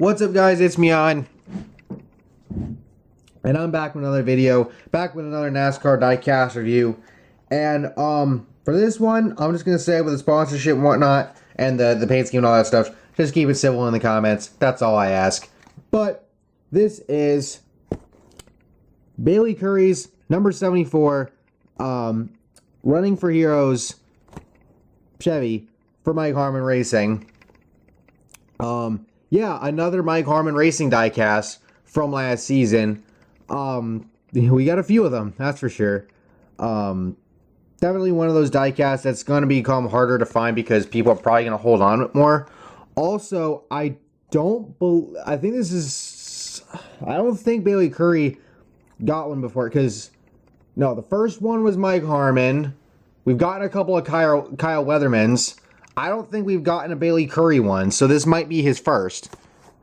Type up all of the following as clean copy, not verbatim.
What's up, guys? It's Mian, and I'm back with another video, back with another NASCAR Diecast review. And for this one, I'm just gonna say, with the sponsorship and whatnot, and the paint scheme and all that stuff, just keep it civil in the comments. That's all I ask. But this is Bayley Currey's number 74, running for Heroes Chevy for Mike Harmon Racing. Yeah, another Mike Harmon Racing diecast from last season. We got a few of them, that's for sure. Definitely one of those diecasts that's going to become harder to find because people are probably going to hold on to it more. Also, I don't think Bayley Currey got one before, because no, the first one was Mike Harmon. We've gotten a couple of Kyle Weathermans. I don't think we've gotten a Bayley Currey one, so this might be his first.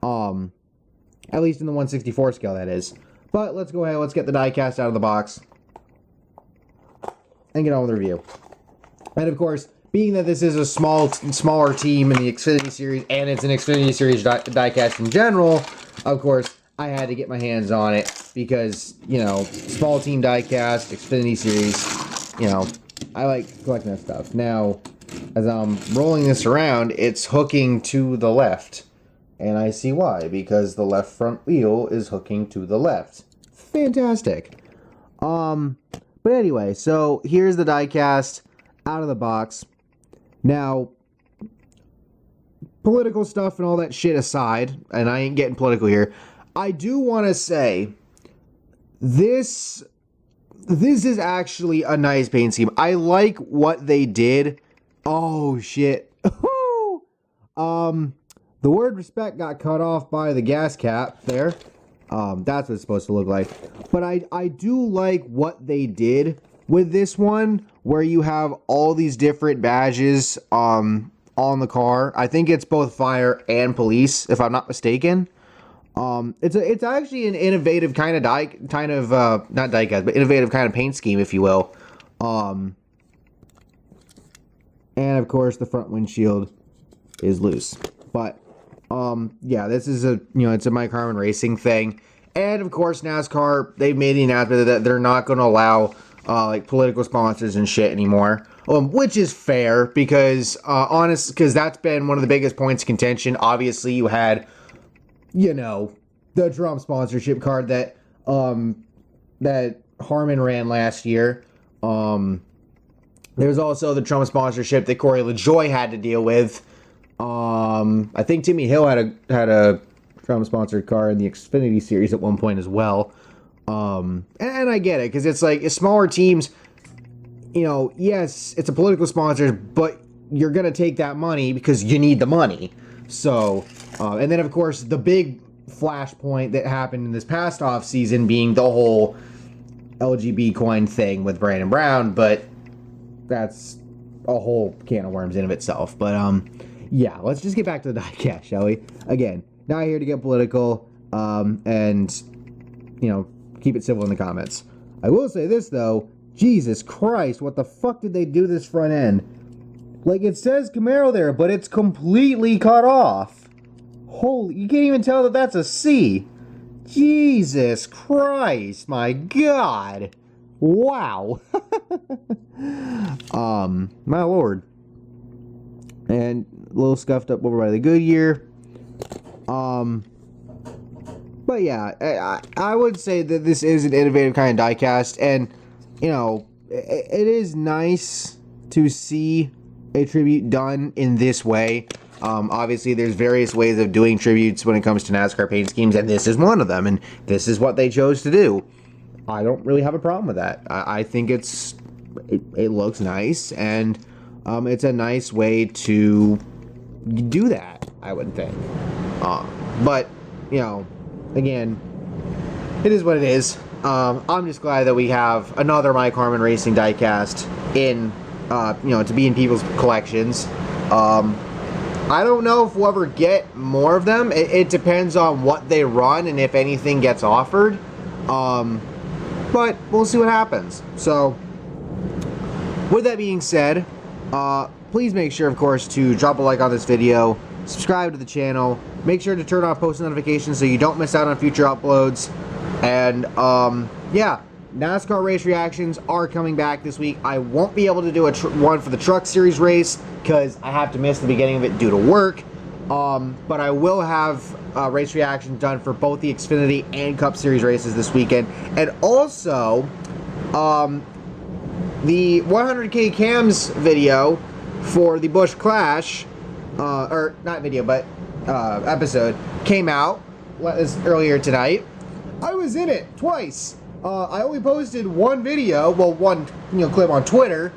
At least in the 1/64 scale, that is. But let's go ahead, let's get the diecast out of the box and get on with the review. And of course, being that this is a smaller team in the Xfinity Series, and it's an Xfinity Series diecast in general, of course, I had to get my hands on it because, you know, small team diecast, Xfinity Series, you know, I like collecting that stuff. Now, as I'm rolling this around, it's hooking to the left. And I see why, because the left front wheel is hooking to the left. Fantastic. But anyway, so here's the diecast out of the box. Now, political stuff and all that shit aside, and I ain't getting political here, I do want to say this is actually a nice paint scheme. I like what they did. Oh shit. The word respect got cut off by the gas cap there. That's what it's supposed to look like. But I do like what they did with this one, where you have all these different badges on the car. I think it's both fire and police, if I'm not mistaken. It's actually an innovative kind of not diecast, but innovative kind of paint scheme, if you will. And of course the front windshield is loose. But yeah, this is it's a Mike Harmon Racing thing. And of course NASCAR, they've made the announcement that they're not going to allow like political sponsors and shit anymore. Which is fair, because because that's been one of the biggest points of contention. Obviously, you had, you know, the Trump sponsorship card that that Harmon ran last year. There's also the Trump sponsorship that Corey LaJoie had to deal with. I think Timmy Hill had a Trump sponsored car in the Xfinity Series at one point as well. And I get it, because it's like, smaller teams, you know, yes, it's a political sponsor, but you're gonna take that money because you need the money. So, and then of course the big flashpoint that happened in this past off season being the whole LGB coin thing with Brandon Brown, but that's a whole can of worms in of itself. But yeah, let's just get back to the diecast, shall we? Again, not here to get political, and, you know, keep it civil in the comments. I will say this, though. Jesus Christ, what the fuck did they do this front end? Like, it says Camaro there, but it's completely cut off. Holy, you can't even tell that that's a C. Jesus Christ, my God. Wow. My lord. And a little scuffed up over by the Goodyear. But yeah, I would say that this is an innovative kind of diecast, and, you know, it is nice to see a tribute done in this way. Obviously, there's various ways of doing tributes when it comes to NASCAR paint schemes, and this is one of them, and this is what they chose to do. I don't really have a problem with that. I think it looks nice, and it's a nice way to do that, I would think. But, you know, again, it is what it is. I'm just glad that we have another Mike Harmon Racing diecast in, you know, to be in people's collections. I don't know if we'll ever get more of them. It depends on what they run and if anything gets offered. But we'll see what happens. So, with that being said, please make sure, of course, to drop a like on this video, subscribe to the channel, Make sure to turn on post notifications so you don't miss out on future uploads. And yeah, NASCAR race reactions are coming back this week. I won't be able to do one for the Truck Series race because I have to miss the beginning of it due to work. But I will have race reaction done for both the Xfinity and Cup Series races this weekend. And also, the 100K Cams video for the Busch Clash, or not video, but episode, came out earlier tonight. I was in it twice. I only posted one video, well, one clip on Twitter.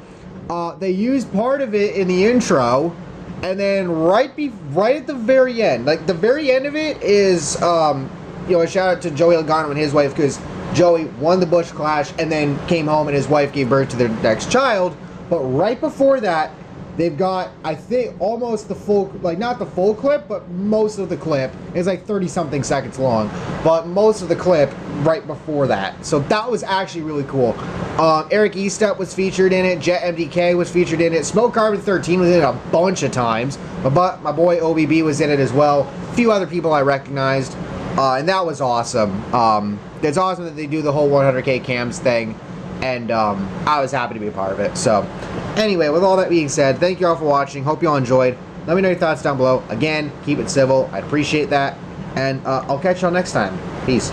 They used part of it in the intro, and then right at the very end, like the very end of it is, a shout out to Joey Logano and his wife, because Joey won the Busch Clash and then came home and his wife gave birth to their next child. But right before that, they've got, I think, almost the full, like not the full clip, but most of the clip. It's like 30-something seconds long, but most of the clip right before that. So that was actually really cool. Eric Estep was featured in it. Jet MDK was featured in it. Smoke Carbon 13 was in it a bunch of times. But my boy OBB was in it as well. A few other people I recognized. And that was awesome. It's awesome that they do the whole 100K Cams thing. And I was happy to be a part of it. So anyway, with all that being said, thank you all for watching. Hope you all enjoyed. Let me know your thoughts down below. Again, keep it civil. I'd appreciate that. And I'll catch y'all next time. Peace.